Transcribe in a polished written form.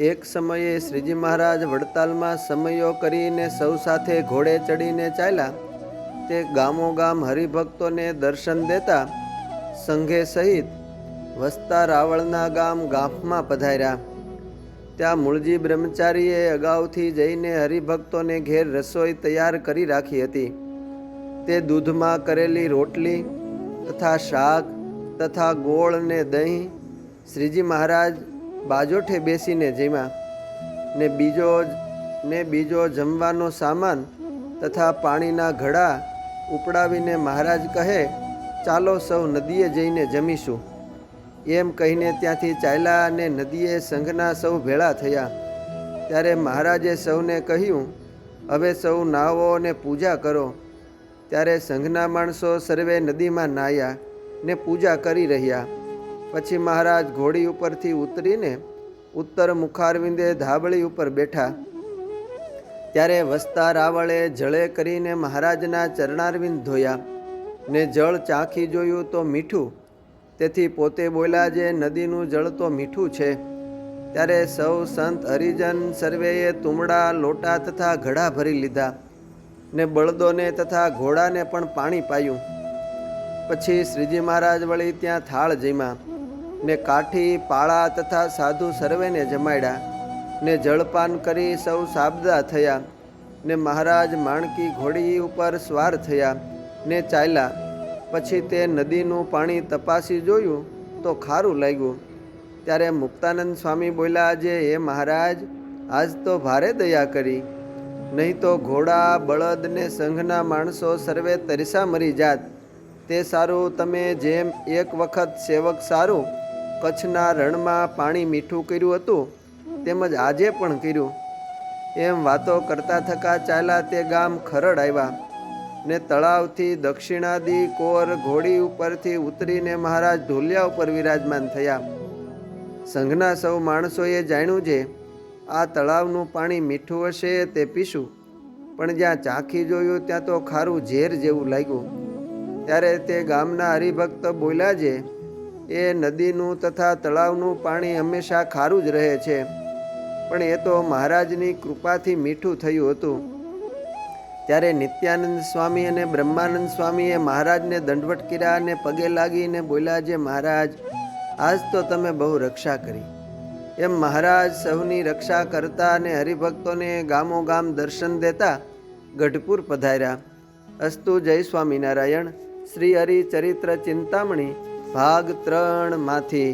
એક સમયે શ્રીજી મહારાજ વડતાલમાં સમયો કરીને સૌ સાથે ઘોડે ચડીને ચાલ્યા. તે ગામોગામ હરિભક્તોને દર્શન દેતા સંઘે સહિત વસતા રાવળના ગામ ગાંફમાં પધાર્યા. ત્યાં મૂળજી બ્રહ્મચારીએ અગાઉથી જઈને હરિભક્તોને ઘેર રસોઈ તૈયાર કરી રાખી હતી. તે દૂધમાં કરેલી રોટલી તથા શાક તથા ગોળ ને દહીં શ્રીજી મહારાજ બાજોઠે બેસીને જમ્યા. ને બીજો જમવાનો સામાન તથા પાણીના ઘડા ઉપડાવીને મહારાજ કહે, ચાલો સૌ નદીએ જઈને જમીશું. એમ કહીને ત્યાંથી ચાલ્યા અને નદીએ સંઘના સૌ ભેળા થયા. ત્યારે મહારાજે સૌને કહ્યું, હવે સૌ નાહવો અને પૂજા કરો. ત્યારે સંઘના માણસો સર્વે નદીમાં નાહ્યા ને પૂજા કરી રહ્યા. પછી મહારાજ ઘોડી ઉપરથી ઉતરીને ઉત્તર મુખારવિંદે ધાબળી ઉપર બેઠા. ત્યારે વસતા રાવળે જળે કરીને મહારાજના ચરણારવિંદ ધોયા ને જળ ચાખી જોયું તો મીઠું. તેથી પોતે બોલ્યા, જે નદીનું જળ તો મીઠું છે. ત્યારે સૌ સંત હરિજન સર્વેએ તુમડા લોટા તથા ઘડા ભરી લીધા ને બળદોને તથા ઘોડાને પણ પાણી પાયું. પછી શ્રીજી મહારાજ વળી ત્યાં થાળ જમ્યા ને કાઠી પાળા તથા સાધુ સર્વેને જમાડ્યા ને જળપાન કરી સૌ સાબદા થયા. ને મહારાજ માણકી ઘોડી ઉપર સ્વાર થયા ને ચાલ્યા. પછી તે નદીનું પાણી તપાસી જોયું તો ખારું લાગ્યું. ત્યારે મુક્તાનંદ સ્વામી બોલ્યા, જે હે મહારાજ, આજ તો ભારે દયા કરી, નહીં તો ઘોડા બળદ ને સંઘના માણસો સર્વે તરસા મરી જાત. તે સારું તમે જેમ એક વખત સેવક સારું કચ્છના રણમાં પાણી મીઠું કર્યું હતું તેમજ આજે પણ કર્યું. એમ વાતો કરતા થકા ચાલ્યા તે ગામ ખરડ આવ્યા ને તળાવથી દક્ષિણાદી કોર ઘોડી ઉપરથી ઉતરીને મહારાજ ઢોલિયા ઉપર વિરાજમાન થયા. સંઘના સૌ માણસોએ જાણ્યું છે આ તળાવનું પાણી મીઠું હશે તે પીશું, પણ જ્યાં ચાખી જોયું ત્યાં તો ખારું ઝેર જેવું લાગ્યું. ત્યારે તે ગામના હરિભક્ત બોલ્યા છે, એ નદીનું તથા તળાવનું પાણી હંમેશા ખારું જ રહે છે, પણ એ તો મહારાજની કૃપાથી મીઠું થયું હતું. ત્યારે નિત્યાનંદ સ્વામી અને બ્રહ્માનંદ સ્વામીએ મહારાજને દંડવટ કર્યા અને પગે લાગીને બોલ્યા, જે મહારાજ, આજ તો તમે બહુ રક્ષા કરી. એમ મહારાજ સૌની રક્ષા કરતા અને હરિભક્તોને ગામો ગામ દર્શન દેતા ગઢપુર પધાર્યા. અસ્તુ. જય સ્વામિનારાયણ. શ્રી હરિચરિત્ર ચિંતામણી ભાગ 3 માંથી